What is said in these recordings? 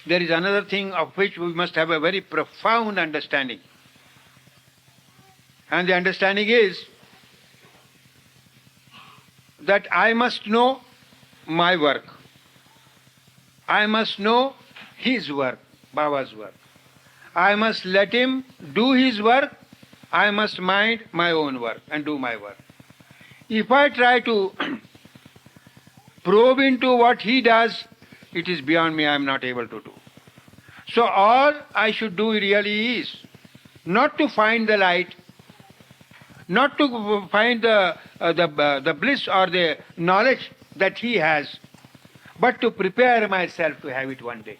there is another thing of which we must have a very profound understanding. And the understanding is that I must know my work. I must know his work, Baba's work. I must let him do his work. I must mind my own work and do my work. If I try to probe into what he does, it is beyond me, I am not able to do. So all I should do really is not to find the light, not to find the bliss or the knowledge that he has, but to prepare myself to have it one day.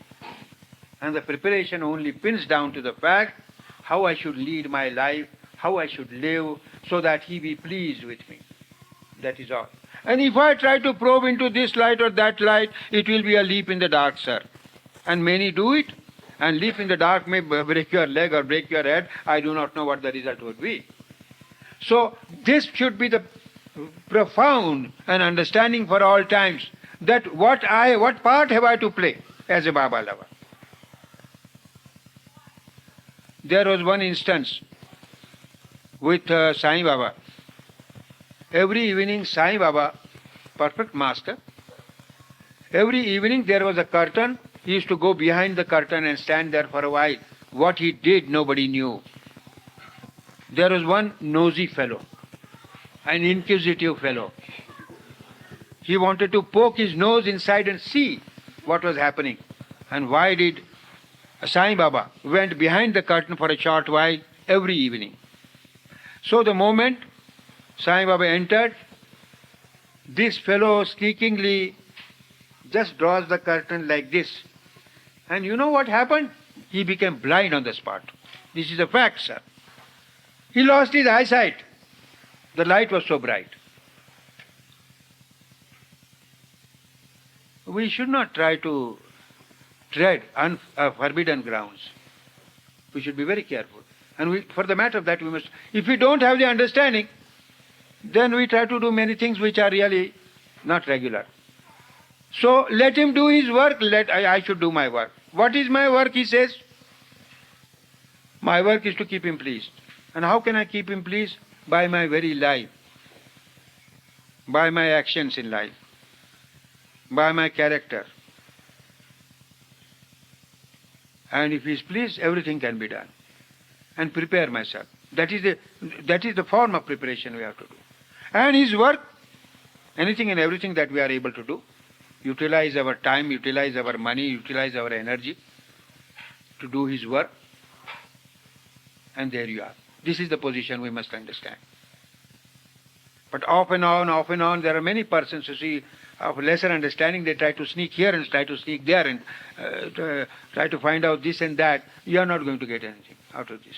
And the preparation only pins down to the fact how I should lead my life, how I should live, so that he be pleased with me. That is all. And if I try to probe into this light or that light, it will be a leap in the dark, sir. And many do it, and leap in the dark may break your leg or break your head. I do not know what the result would be. So this should be the profound and understanding for all times, that what part have I to play as a Baba lover. There was one instance with Sai Baba. Every evening Sai Baba, perfect master, every evening there was a curtain. He used to go behind the curtain and stand there for a while. What he did, nobody knew. There was one nosy fellow, an inquisitive fellow. He wanted to poke his nose inside and see what was happening. And why did Sai Baba went behind the curtain for a short while every evening. So the moment Sai Baba entered, this fellow sneakingly just draws the curtain like this. And you know what happened? He became blind on the spot. This is a fact, sir. He lost his eyesight. The light was so bright. We should not try to tread on forbidden grounds. We should be very careful. And for the matter of that, we must, if we don't have the understanding, then we try to do many things which are really not regular. So let him do his work, I should do my work. What is my work, he says? My work is to keep him pleased. And how can I keep him pleased? By my very life, by my actions in life, by my character. And if he is pleased, everything can be done. And prepare myself. That is the form of preparation we have to do. And his work, anything and everything that we are able to do, utilize our time, utilize our money, utilize our energy to do his work. And there you are. This is the position we must understand. But off and on, there are many persons who see of lesser understanding, they try to sneak here and try to sneak there and try to find out this and that. You are not going to get anything out of this.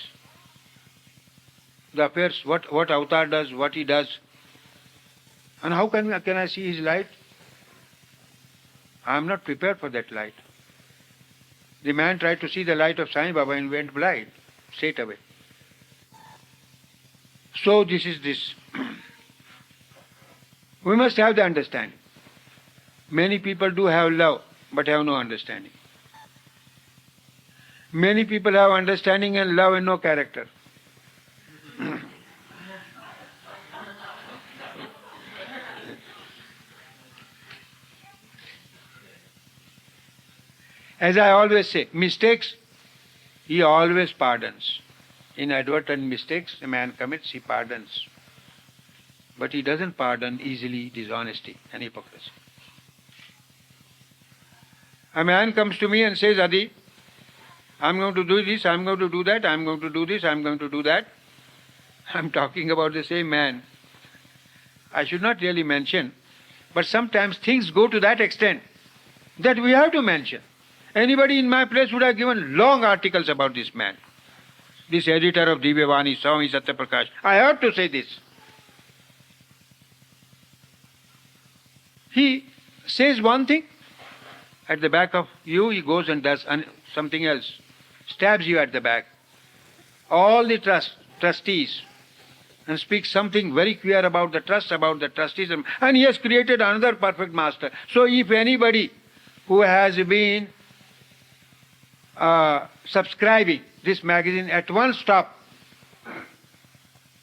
The affairs, what avatar does, what he does, and how can I see his light? I am not prepared for that light. The man tried to see the light of Sai Baba and went blind straight away. So this is this. We must have the understanding. Many people do have love, but have no understanding. Many people have understanding and love and no character. As I always say, mistakes, he always pardons. Inadvertent mistakes a man commits, he pardons. But he doesn't pardon easily dishonesty and hypocrisy. A man comes to me and says, Adi, I'm going to do this, I'm going to do that, I'm going to do this, I'm going to do that. I'm talking about the same man. I should not really mention, but sometimes things go to that extent that we have to mention. Anybody in my place would have given long articles about this man. This editor of Divyavani, Swami Satyaprakash. I have to say this. He says one thing, at the back of you he goes and does something else, stabs you at the back. All the trustees, and speaks something very clear about the trust, about the trustees, and he has created another perfect master. So if anybody who has been subscribing this magazine at one stop.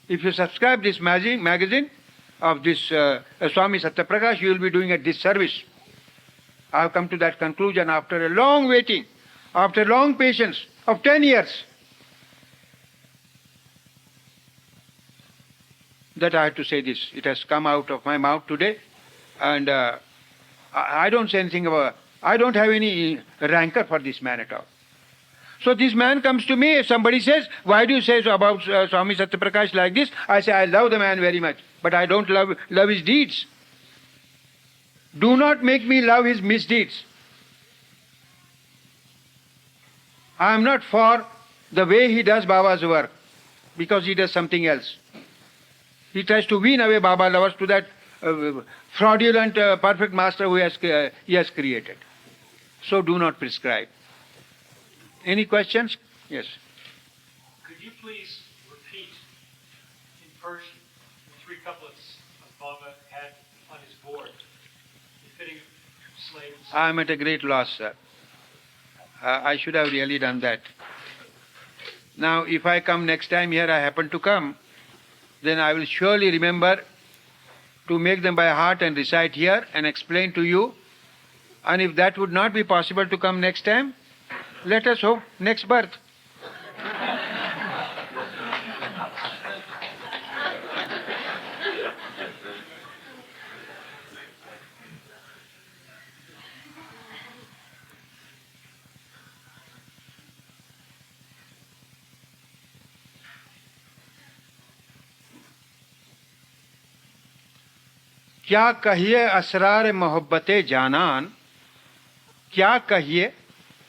If you subscribe this magazine of this Swami Satyaprakash, you will be doing a disservice. I have come to that conclusion after a long waiting, after long patience of 10 years, that I had to say this. It has come out of my mouth today, and I don't say anything about, I don't have any rancor for this man at all. So this man comes to me, somebody says, why do you say so about Swami Satyaprakash like this? I say, I love the man very much, but I don't love his deeds. Do not make me love his misdeeds. I am not for the way he does Baba's work, because he does something else. He tries to wean away Baba lovers to that fraudulent perfect master who he has created. So do not prescribe. Any questions? Yes. Could you please repeat in Persian the 3 couplets of Baba had on his board, befitting slaves? I am at a great loss, sir. I should have really done that. Now, if I come next time here, I happen to come, then I will surely remember to make them by heart and recite here and explain to you. And if that would not be possible to come next time, let us hope next birth. क्या कहिए असरार मोहब्बते जानान, क्या कहिए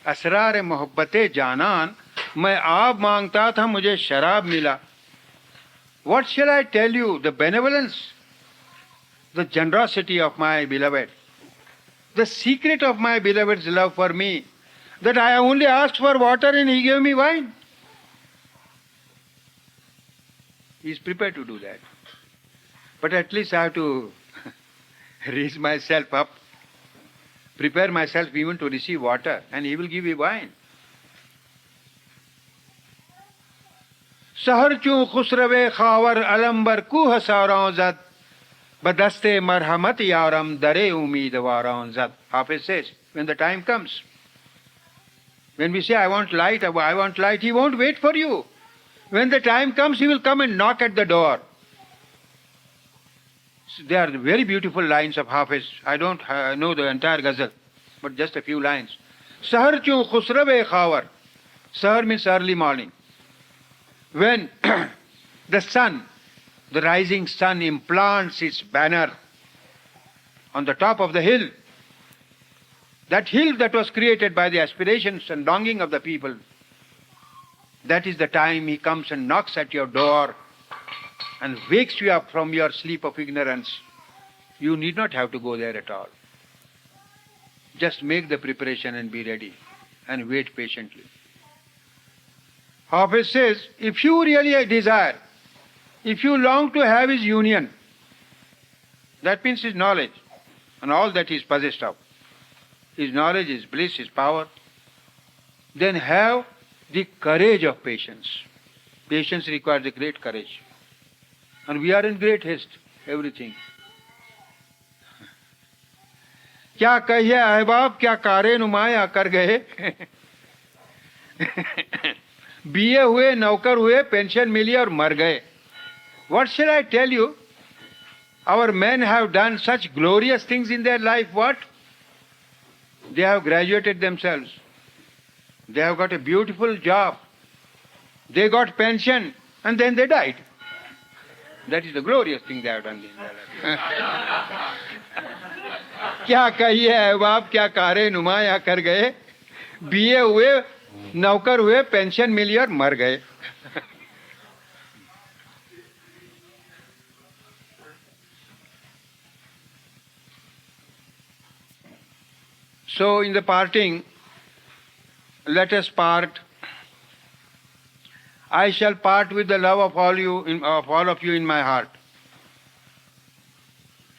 असरार मोहब्बते जानान, मैं आब मांगता था मुझे शराब मिला. What shall I tell you? The benevolence, the generosity of my beloved, the secret of my beloved's love for me, that I only asked for water and he gave me wine. He is prepared to do that. But at least I have to raise myself up, prepare myself even to receive water, and he will give me wine. सहर चूं खुसरवे खावर अलम्बर कुह सारों जद बदस्ते मरहमत यारम दरे उम्मीदवारों जद. Hafiz says, when the time comes, when we say, I want light, he won't wait for you. When the time comes, he will come and knock at the door. They are very beautiful lines of Hafiz. I don't know the entire ghazal, but just a few lines. Sahar chun khusrabe khawar. Sahar means early morning. When the sun, the rising sun, implants its banner on the top of the hill, that hill that was created by the aspirations and longing of the people, that is the time he comes and knocks at your door and wakes you up from your sleep of ignorance. You need not have to go there at all. Just make the preparation and be ready and wait patiently. Hafiz says, if you really desire, if you long to have his union, that means his knowledge and all that he is possessed of, his knowledge, his bliss, his power, then have the courage of patience. Patience requires a great courage. And we are in great haste, everything. क्या कहिए अहबाब क्या कारे नुमाया कर गए BA हुए नौकर हुए पेंशन मिली और मर गए. What shall I tell you? Our men have done such glorious things in their life. What? They have graduated themselves. They have got a beautiful job. They got pension and then they died. That is the glorious thing they have done in their life. क्या कहिए अहबाब क्या कारे नुमाया कर गए BA हुए नौकर हुए पेंशन मिली और मर गए. So in the parting, let us part. I shall part with the love of all of you in my heart.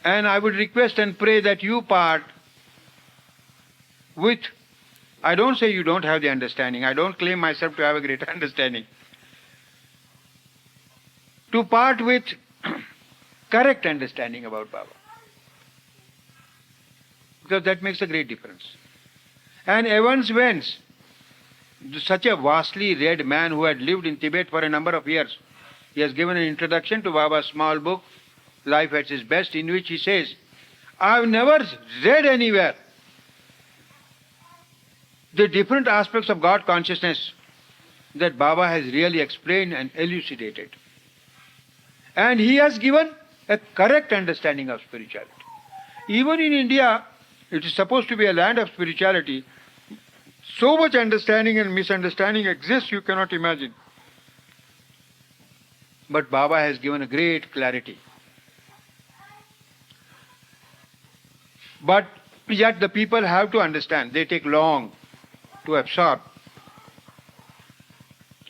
And I would request and pray that you part with I don't say you don't have the understanding. I don't claim myself to have a greater understanding. To part with correct understanding about Baba. Because that makes a great difference. And Evans Wentz, such a vastly read man who had lived in Tibet for a number of years, he has given an introduction to Baba's small book, Life at its Best, in which he says, I've never read anywhere the different aspects of God consciousness that Baba has really explained and elucidated. And he has given a correct understanding of spirituality. Even in India, it is supposed to be a land of spirituality. So much understanding and misunderstanding exists you cannot imagine. But Baba has given a great clarity. But yet the people have to understand. They take long to absorb.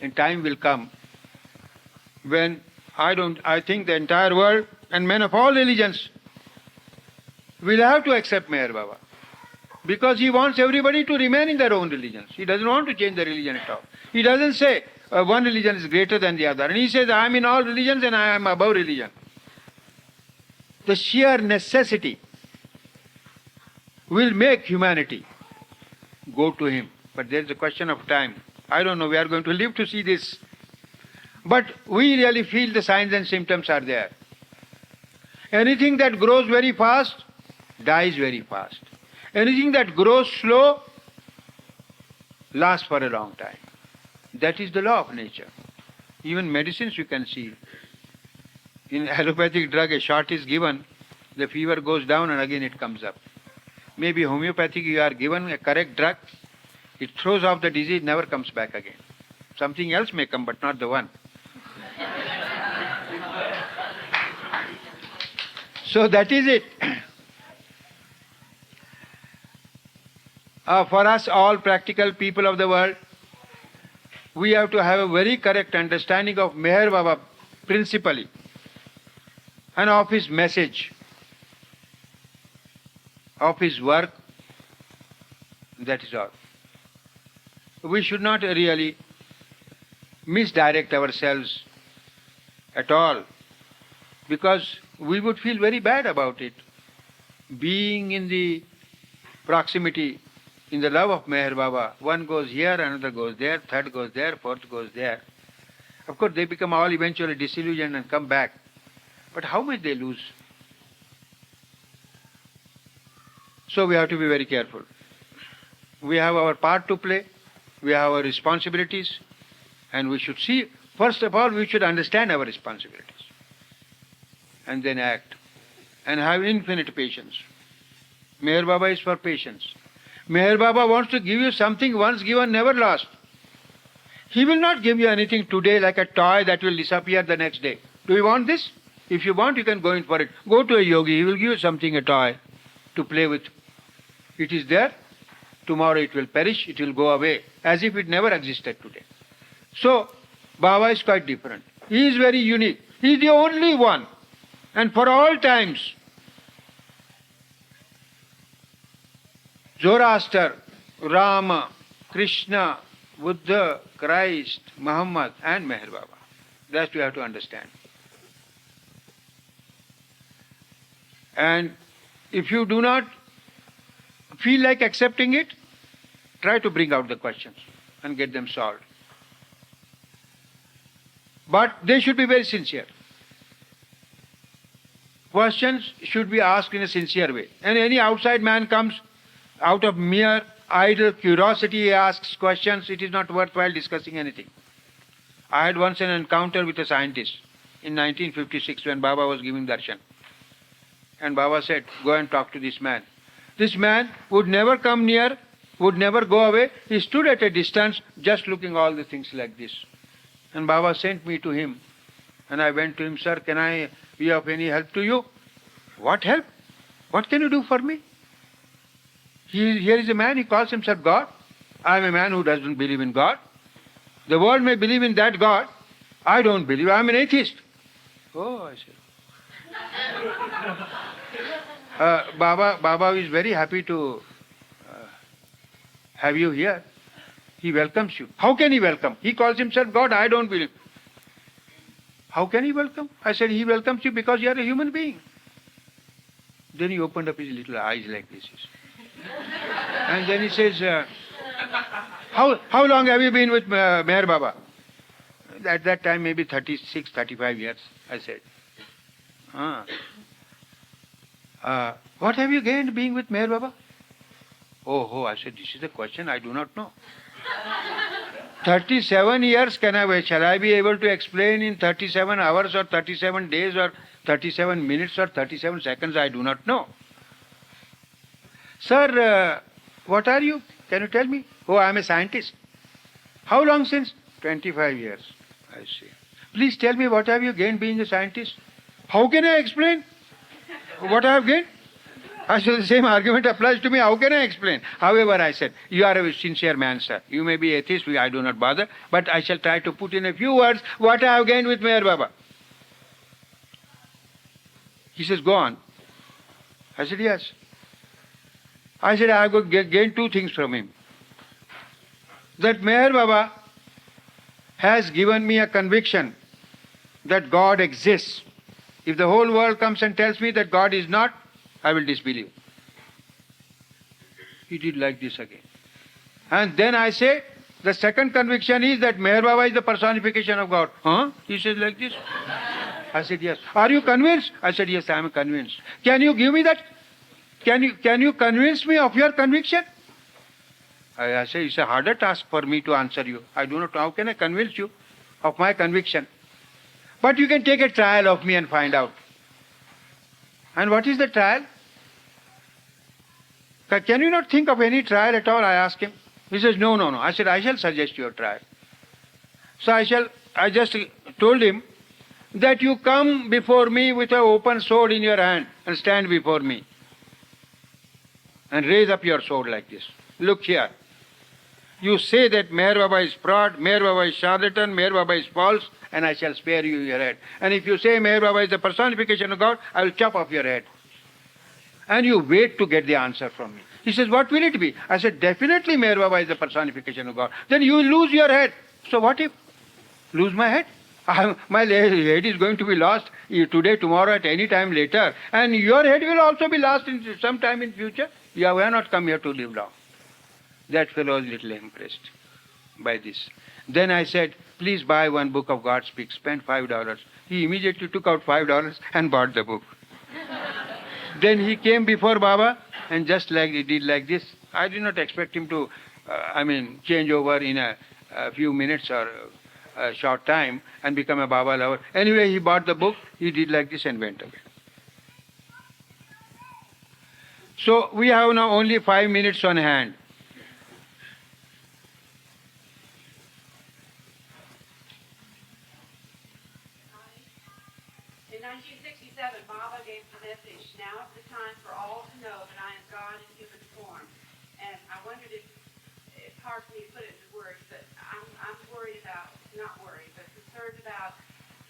And time will come when I think the entire world and men of all religions will have to accept Meher Baba. Because he wants everybody to remain in their own religions. He doesn't want to change the religion at all. He doesn't say one religion is greater than the other. And he says, I am in all religions and I am above religion. The sheer necessity will make humanity go to him. But there is a question of time. I don't know, we are going to live to see this. But we really feel the signs and symptoms are there. Anything that grows very fast, dies very fast. Anything that grows slow, lasts for a long time. That is the law of nature. Even medicines you can see. In allopathic drug, a shot is given, the fever goes down and again it comes up. Maybe homeopathic, you are given a correct drug, it throws off the disease, never comes back again. Something else may come, but not the one. So that is it. For us all practical people of the world, we have to have a very correct understanding of Meher Baba principally and of his message, of his work. That is all. We should not really misdirect ourselves at all, because we would feel very bad about it. Being in the proximity, in the love of Meher Baba, one goes here, another goes there, third goes there, fourth goes there. Of course, they become all eventually disillusioned and come back. But how much they lose? So we have to be very careful. We have our part to play, we have our responsibilities, and we should see, first of all, we should understand our responsibilities, and then act, and have infinite patience. Meher Baba is for patience. Meher Baba wants to give you something once given, never lost. He will not give you anything today like a toy that will disappear the next day. Do you want this? If you want, you can go in for it. Go to a yogi, he will give you something, a toy, to play with. It is there, tomorrow it will perish, it will go away, as if it never existed today. So, Baba is quite different. He is very unique. He is the only one. And for all times, Zoroaster, Rama, Krishna, Buddha, Christ, Muhammad, and Meher Baba. That you have to understand. And if you do not feel like accepting it, try to bring out the questions and get them solved. But they should be very sincere. Questions should be asked in a sincere way. And any outside man comes, out of mere idle curiosity, he asks questions, it is not worthwhile discussing anything. I had once an encounter with a scientist in 1956 when Baba was giving darshan. And Baba said, go and talk to this man. This man would never come near, would never go away. He stood at a distance just looking all the things like this. And Baba sent me to him. And I went to him, sir, can I be of any help to you? What help? What can you do for me? Here is a man, he calls himself God. I am a man who doesn't believe in God. The world may believe in that God. I don't believe. I am an atheist. Oh, I said. Baba is very happy to have you here. He welcomes you. How can he welcome? He calls himself God. I don't believe. How can he welcome? I said, he welcomes you because you are a human being. Then he opened up his little eyes like this. And then he says, how long have you been with Meher Baba? At that time, maybe 36, 35 years, I said. What have you gained being with Meher Baba? Oh, I said, this is the question I do not know. 37 years, shall I be able to explain in 37 hours or 37 days or 37 minutes or 37 seconds? I do not know. Sir, what are you? Can you tell me? Oh, I am a scientist. How long since? 25 years. I see. Please tell me, what have you gained being a scientist? How can I explain what I have gained? I said, the same argument applies to me. How can I explain? However, I said, you are a sincere man, sir. You may be atheist, I do not bother, but I shall try to put in a few words what I have gained with Meher Baba. He says, go on. I said, yes. I said, I have gained two things from him. That Meher Baba has given me a conviction that God exists. If the whole world comes and tells me that God is not, I will disbelieve. He did like this again. And then I say, the second conviction is that Meher Baba is the personification of God. Huh? He says like this. I said, yes. Are you convinced? I said, yes, I am convinced. Can you give me that? Can you convince me of your conviction? I say, it's a harder task for me to answer you. I do not know. How can I convince you of my conviction? But you can take a trial of me and find out. And what is the trial? Can you not think of any trial at all? I asked him. He says, no. I said, I shall suggest you a trial. So I just told him that you come before me with an open sword in your hand and stand before me. And raise up your sword like this. Look here. You say that Meher Baba is fraud, Meher Baba is charlatan, Meher Baba is false, and I shall spare you your head. And if you say Meher Baba is the personification of God, I will chop off your head. And you wait to get the answer from me. He says, what will it be? I said, definitely Meher Baba is the personification of God. Then you will lose your head. So what if? Lose my head? My head is going to be lost today, tomorrow, at any time later. And your head will also be lost in some time in future. You have not come here to live long. That fellow was a little impressed by this. Then I said, please buy one book of God Speaks, spend $5. He immediately took out $5 and bought the book. Then he came before Baba and just like he did like this. I did not expect him to, change over in a few minutes or a short time and become a Baba lover. Anyway, he bought the book, he did like this and went away. So we have now only 5 minutes on hand. In 1967, Baba gave the message, now is the time for all to know that I am God in human form. And I wondered if, it's hard for me to put it into words, but I'm worried about, not worried, but concerned about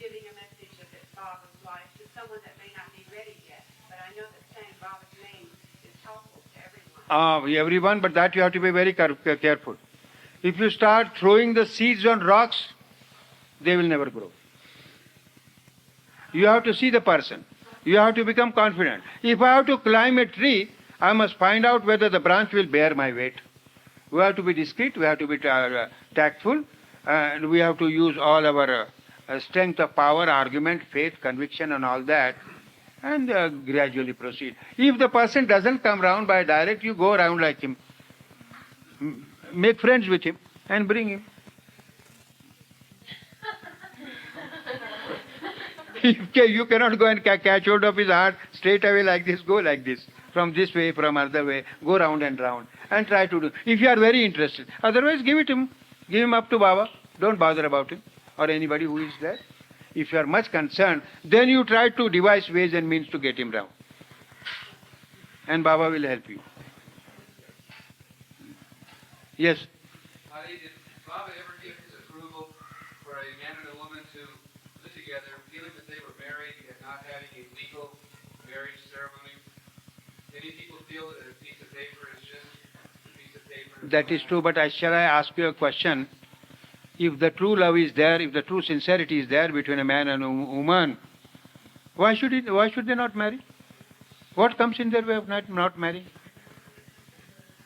giving a message of Baba's life to someone that may not be ready yet. But I know that saying Baba's name is helpful to everyone. Everyone, but that you have to be very careful. If you start throwing the seeds on rocks, they will never grow. You have to see the person. You have to become confident. If I have to climb a tree, I must find out whether the branch will bear my weight. We have to be discreet, we have to be tactful, and we have to use all our strength of power, argument, faith, conviction and all that, and gradually proceed. If the person doesn't come round by direct, you go around like him. Make friends with him and bring him. You cannot go and catch hold of his heart straight away like this, go like this. From this way, from other way, go round and try to do. If you are very interested. Otherwise, give him up to Baba. Don't bother about him or anybody who is there. If you are much concerned, then you try to devise ways and means to get him round. And Baba will help you. Yes? Did Baba ever give his approval for a man and a woman to live together, feeling that they were married and not having a legal marriage ceremony? Many people feel that a piece of paper is just a piece of paper That is true, but shall I ask you a question? If the true love is there, if the true sincerity is there between a man and a woman, why should they not marry? What comes in their way of not marrying?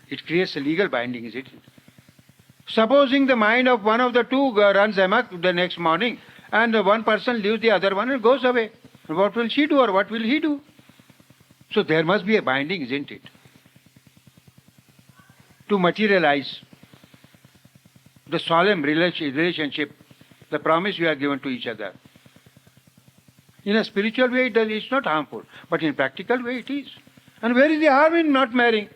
It creates a legal binding, is it? Supposing the mind of one of the two runs amok the next morning, and one person leaves the other one and goes away. What will she do or what will he do? So there must be a binding, isn't it? To materialize the solemn relationship, the promise you are given to each other. In a spiritual way, it's not harmful, but in practical way, it is. And where is the harm in not marrying?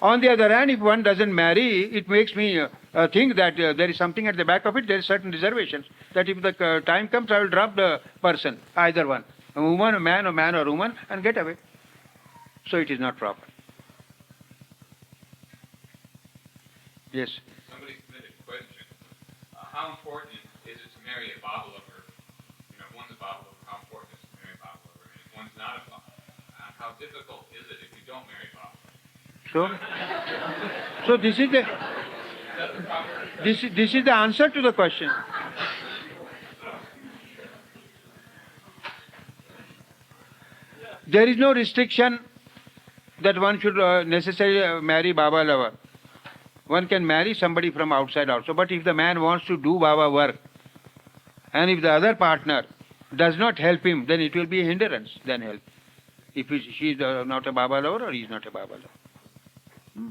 On the other hand, if one doesn't marry, it makes me think that there is something at the back of it, there is certain reservations. That if the time comes, I will drop the person, either one. A woman, a man or woman, and get away. So it is not proper. Yes. Somebody submitted a question. How important is it to marry a Baba lover? If one's a Baba lover, how important is it to marry a Baba lover? And if one's not a Baba, how difficult is it if you don't marry a Baba? So this is the answer to the question. There is no restriction that one should necessarily marry Baba lover. One can marry somebody from outside also. But if the man wants to do Baba work, and if the other partner does not help him, then it will be a hindrance than help. If she is not a Baba lover or he is not a Baba lover. Adi,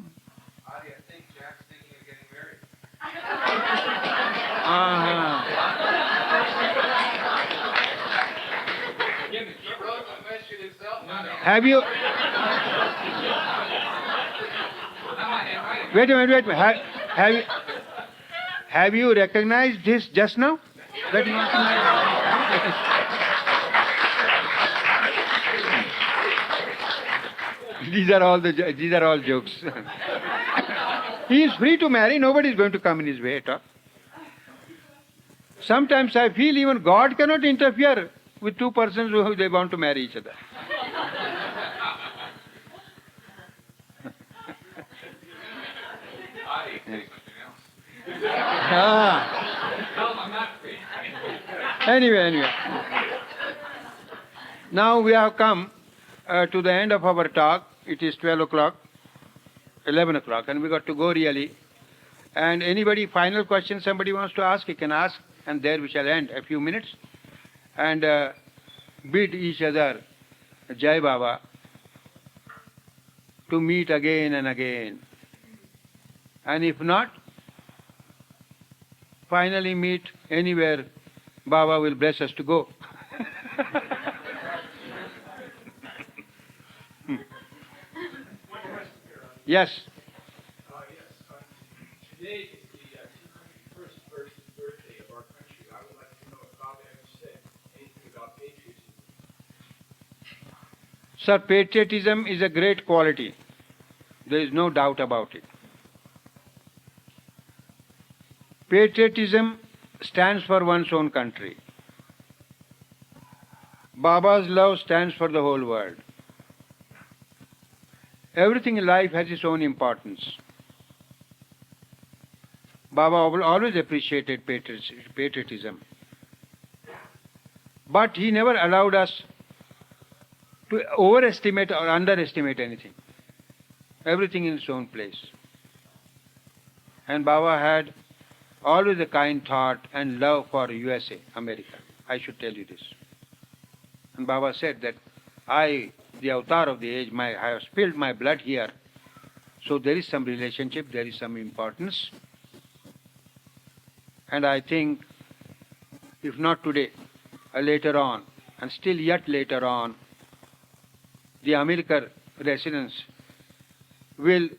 I think Jack's thinking of getting married. He wrote the question himself. Have you... Wait a minute. Have you recognized this just now? That these are all jokes. He is free to marry. Nobody is going to come in his way at all. Sometimes I feel even God cannot interfere with two persons who they want to marry each other. Anyway. Now we have come to the end of our talk. It is 12 o'clock, 11 o'clock, and we got to go really. And anybody, final question somebody wants to ask, he can ask, and there we shall end a few minutes. And bid each other, Jai Baba, to meet again and again. And if not, finally meet anywhere Baba will bless us to go. Yes. Today is the 201st birthday of our country. I would like to know if Baba ever said anything about patriotism. Sir, patriotism is a great quality. There is no doubt about it. Patriotism stands for one's own country. Baba's love stands for the whole world. Everything in life has its own importance. Baba always appreciated patriotism. But he never allowed us to overestimate or underestimate anything. Everything in its own place. And Baba had always a kind thought and love for USA, America. I should tell you this. And Baba said that I, the avatar of the age, I have spilled my blood here. So there is some relationship, there is some importance. And I think, if not today, later on, and still yet later on, the American residents will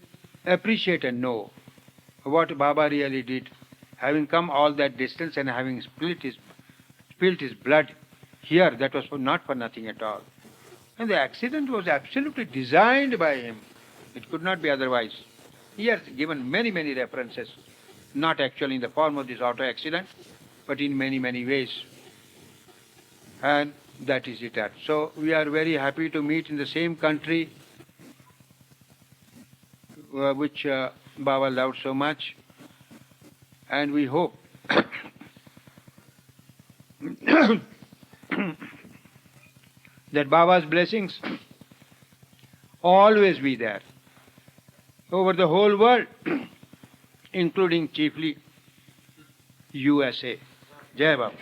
appreciate and know what Baba really did, having come all that distance and having spilled his blood here. That was not for nothing at all. And the accident was absolutely designed by him. It could not be otherwise. He has given many, many references, not actually in the form of this auto accident, but in many, many ways. And that is it. So we are very happy to meet in the same country which Baba loved so much, and we hope that Baba's blessings always be there over the whole world, including chiefly USA. Jai Baba.